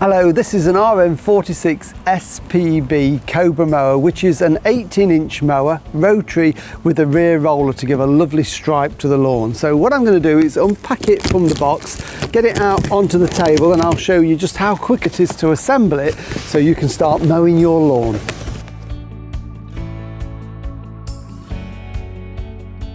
Hello, this is an RM46SPB Cobra mower, which is an 18-inch mower, rotary, with a rear roller to give a lovely stripe to the lawn. So what I'm going to do is unpack it from the box, get it out onto the table, and I'll show you just how quick it is to assemble it so you can start mowing your lawn.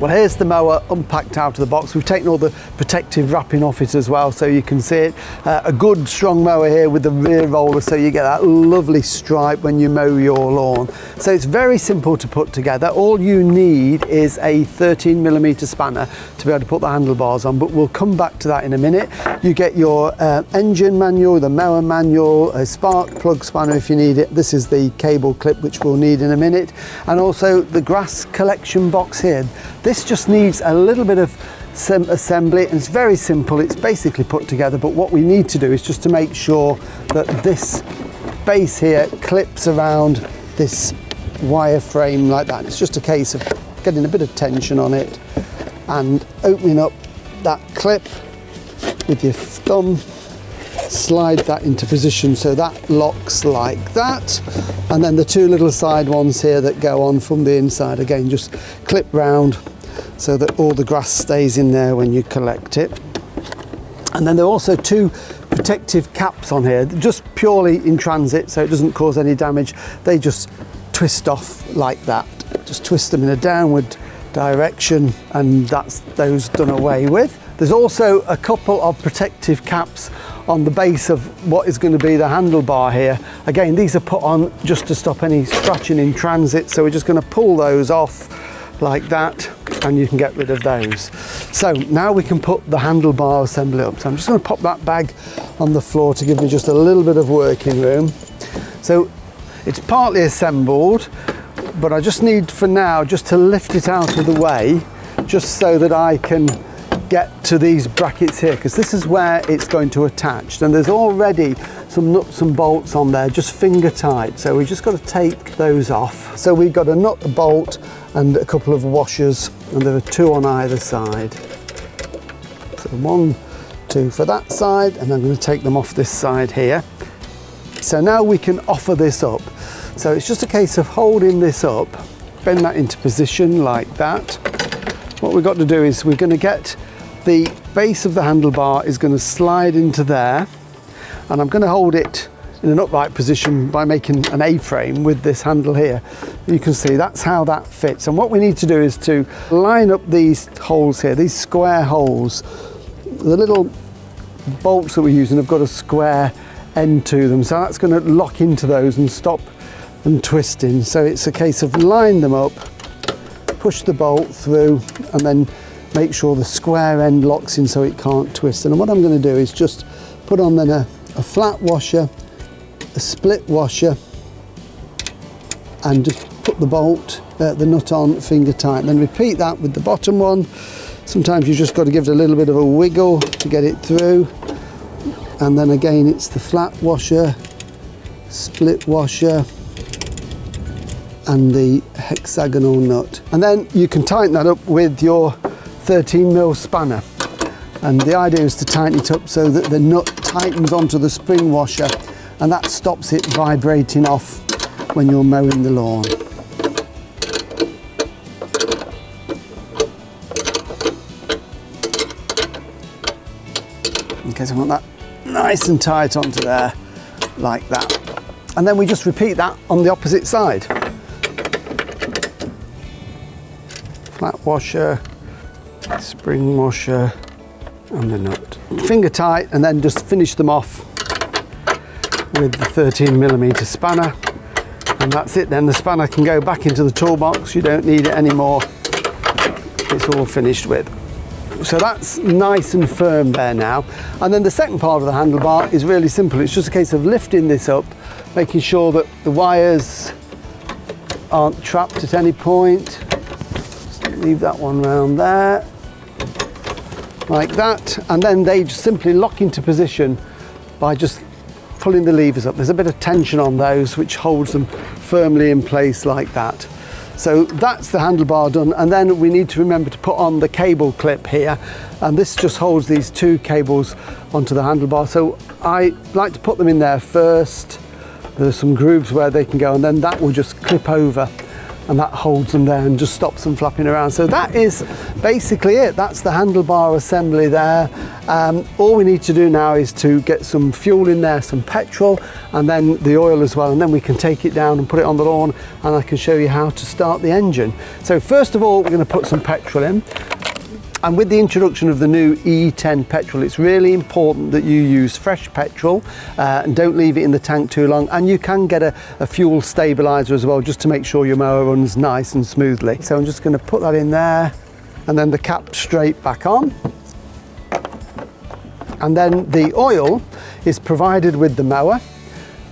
Well, here's the mower unpacked out of the box. We've taken all the protective wrapping off it as well so you can see it. A good strong mower here with the rear roller so you get that lovely stripe when you mow your lawn. So it's very simple to put together. All you need is a 13mm spanner to be able to put the handlebars on, but we'll come back to that in a minute. You get your engine manual, the mower manual, a spark plug spanner if you need it. This is the cable clip which we'll need in a minute, and also the grass collection box here. This just needs a little bit of assembly, and it's very simple. It's basically put together, but what we need to do is just to make sure that this base here clips around this wire frame like that. It's just a case of getting a bit of tension on it and opening up that clip with your thumb, slide that into position so that locks like that, and then the two little side ones here that go on from the inside, again just clip round so that all the grass stays in there when you collect it. And then there are also two protective caps on here, just purely in transit so it doesn't cause any damage. They just twist off like that, just twist them in a downward direction, and that's those done away with. There's also a couple of protective caps on the base of what is going to be the handlebar here. Again, these are put on just to stop any scratching in transit, so we're just going to pull those off like that, and you can get rid of those. So now we can put the handlebar assembly up. So I'm just going to pop that bag on the floor to give me just a little bit of working room. So it's partly assembled, but I just need for now just to lift it out of the way, just so that I can get to these brackets here, because this is where it's going to attach, and there's already some nuts and bolts on there, just finger tight, so we've just got to take those off. So we've got a nut, a bolt and a couple of washers, and there are two on either side. So 1, 2 for that side, and I'm going to take them off this side here. So now we can offer this up. So it's just a case of holding this up, bend that into position like that. What we've got to do is we're going to get the base of the handlebar is going to slide into there, and I'm going to hold it in an upright position by making an A-frame with this handle here. You can see that's how that fits, and what we need to do is to line up these holes here, these square holes. The little bolts that we're using have got a square end to them, so that's going to lock into those and stop them twisting. So it's a case of line them up, push the bolt through, and then make sure the square end locks in so it can't twist. And what I'm going to do is just put on then a flat washer, a split washer, and just put the bolt, the nut on finger tight, and then repeat that with the bottom one. Sometimes you've just got to give it a little bit of a wiggle to get it through, and then again it's the flat washer, split washer, and the hexagonal nut. And then you can tighten that up with your 13mm spanner. And the idea is to tighten it up so that the nut tightens onto the spring washer, and that stops it vibrating off when you're mowing the lawn. Okay, so I want that nice and tight onto there, like that. And then we just repeat that on the opposite side. Flat washer, spring washer, and the nut. Finger tight, and then just finish them off with the 13mm spanner, and that's it. Then the spanner can go back into the toolbox. You don't need it anymore. It's all finished with. So that's nice and firm there now. And then the second part of the handlebar is really simple. It's just a case of lifting this up, making sure that the wires aren't trapped at any point. Leave that one round there, like that, and then they just simply lock into position by just pulling the levers up. There's a bit of tension on those which holds them firmly in place like that. So that's the handlebar done, and then we need to remember to put on the cable clip here, and this just holds these two cables onto the handlebar. So I like to put them in there first. There's some grooves where they can go, and then that will just clip over and that holds them there and just stops them flapping around. So that is basically it. That's the handlebar assembly there. All we need to do now is to get some fuel in there, some petrol, and then the oil as well, and then we can take it down and put it on the lawn, and I can show you how to start the engine. So first of all, we're going to put some petrol in. And with the introduction of the new E10 petrol, it's really important that you use fresh petrol and don't leave it in the tank too long. And you can get a fuel stabilizer as well, just to make sure your mower runs nice and smoothly. So I'm just going to put that in there, and then the cap straight back on. And then the oil is provided with the mower.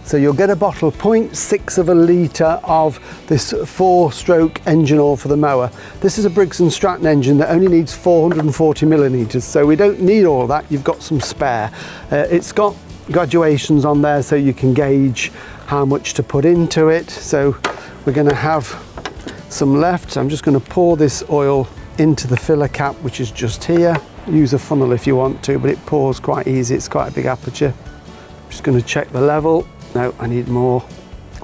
So you'll get a bottle 0.6 of a litre of this 4-stroke engine oil for the mower. This is a Briggs & Stratton engine that only needs 440 millimetres, so we don't need all that, you've got some spare. It's got graduations on there so you can gauge how much to put into it. So we're going to have some left. So I'm just going to pour this oil into the filler cap, which is just here. Use a funnel if you want to, but it pours quite easy, it's quite a big aperture. I'm just going to check the level. No, I need more.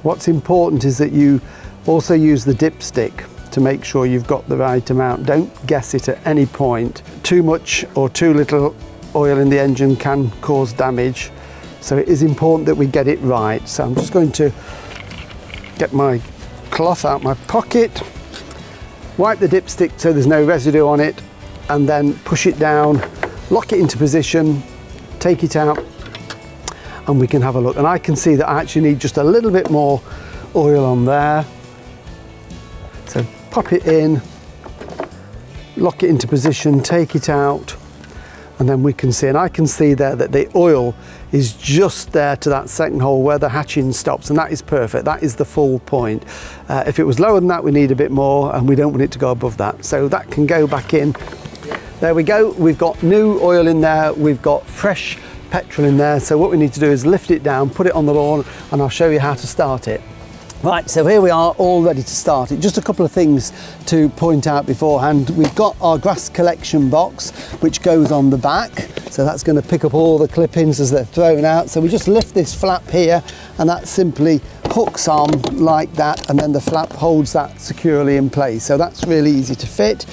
What's important is that you also use the dipstick to make sure you've got the right amount. Don't guess it at any point. Too much or too little oil in the engine can cause damage. So it is important that we get it right. So I'm just going to get my cloth out my pocket, wipe the dipstick so there's no residue on it, and then push it down, lock it into position, take it out, and we can have a look. And I can see that I actually need just a little bit more oil on there. So pop it in, lock it into position, take it out, and then we can see, and I can see there that the oil is just there to that second hole where the hatching stops, and that is perfect. That is the full point. If it was lower than that, we need a bit more, and we don't want it to go above that. So that can go back in. There we go. We've got new oil in there. We've got fresh petrol in there. So what we need to do is lift it down, put it on the lawn, and I'll show you how to start it. Right, so here we are all ready to start it. Just a couple of things to point out beforehand. We've got our grass collection box, which goes on the back. So that's going to pick up all the clippings as they're thrown out. So we just lift this flap here, and that simply hooks on like that, and then the flap holds that securely in place. So that's really easy to fit.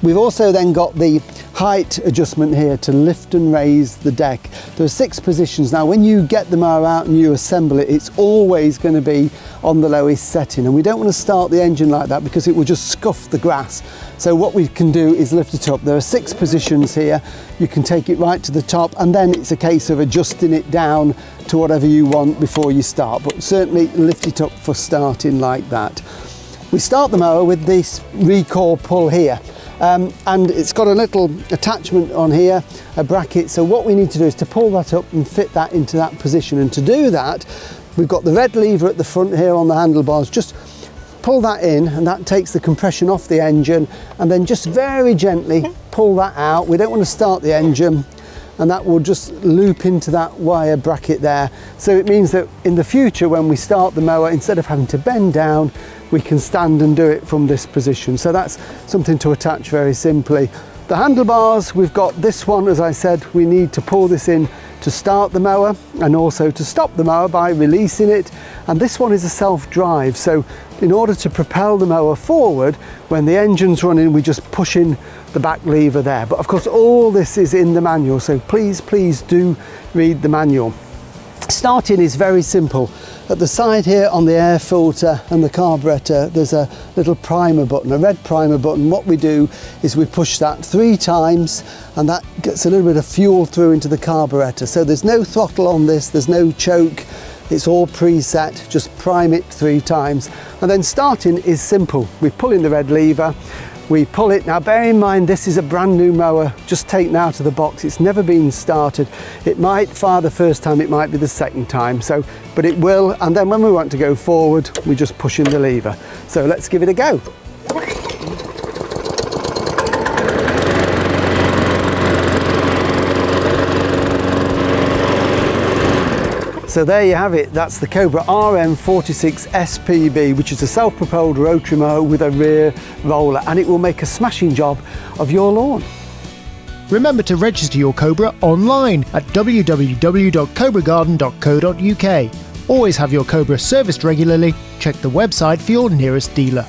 We've also then got the height adjustment here to lift and raise the deck. There are 6 positions. Now when you get the mower out and you assemble it, it's always going to be on the lowest setting, and we don't want to start the engine like that because it will just scuff the grass. So what we can do is lift it up. There are 6 positions here. You can take it right to the top, and then it's a case of adjusting it down to whatever you want before you start, but certainly lift it up for starting like that. We start the mower with this recoil pull here. And it's got a little attachment on here, a bracket. So what we need to do is to pull that up and fit that into that position. And to do that, we've got the red lever at the front here on the handlebars. Just pull that in, and that takes the compression off the engine, and then just very gently pull that out. We don't want to start the engine, and that will just loop into that wire bracket there. So it means that in the future, when we start the mower, instead of having to bend down, we can stand and do it from this position. So that's something to attach very simply. The handlebars, we've got this one, as I said, we need to pull this in to start the mower and also to stop the mower by releasing it. And this one is a self-drive. So in order to propel the mower forward, when the engine's running, we just push in the back lever there. But of course, all this is in the manual. So please do read the manual. Starting is very simple. At the side here on the air filter and the carburetor, there's a little primer button, a red primer button. What we do is we push that 3 times, and that gets a little bit of fuel through into the carburetor. So there's no throttle on this, there's no choke, it's all preset. Just prime it 3 times. And then starting is simple. We pull in the red lever, we pull it. Now bear in mind, this is a brand new mower, just taken out of the box. It's never been started. It might fire the first time, it might be the second time, so, but it will. And then when we want to go forward, we just push in the lever. So let's give it a go. So there you have it. That's the Cobra RM46SPB, which is a self-propelled rotary mower with a rear roller, and it will make a smashing job of your lawn. Remember to register your Cobra online at www.cobragarden.co.uk. Always have your Cobra serviced regularly. Check the website for your nearest dealer.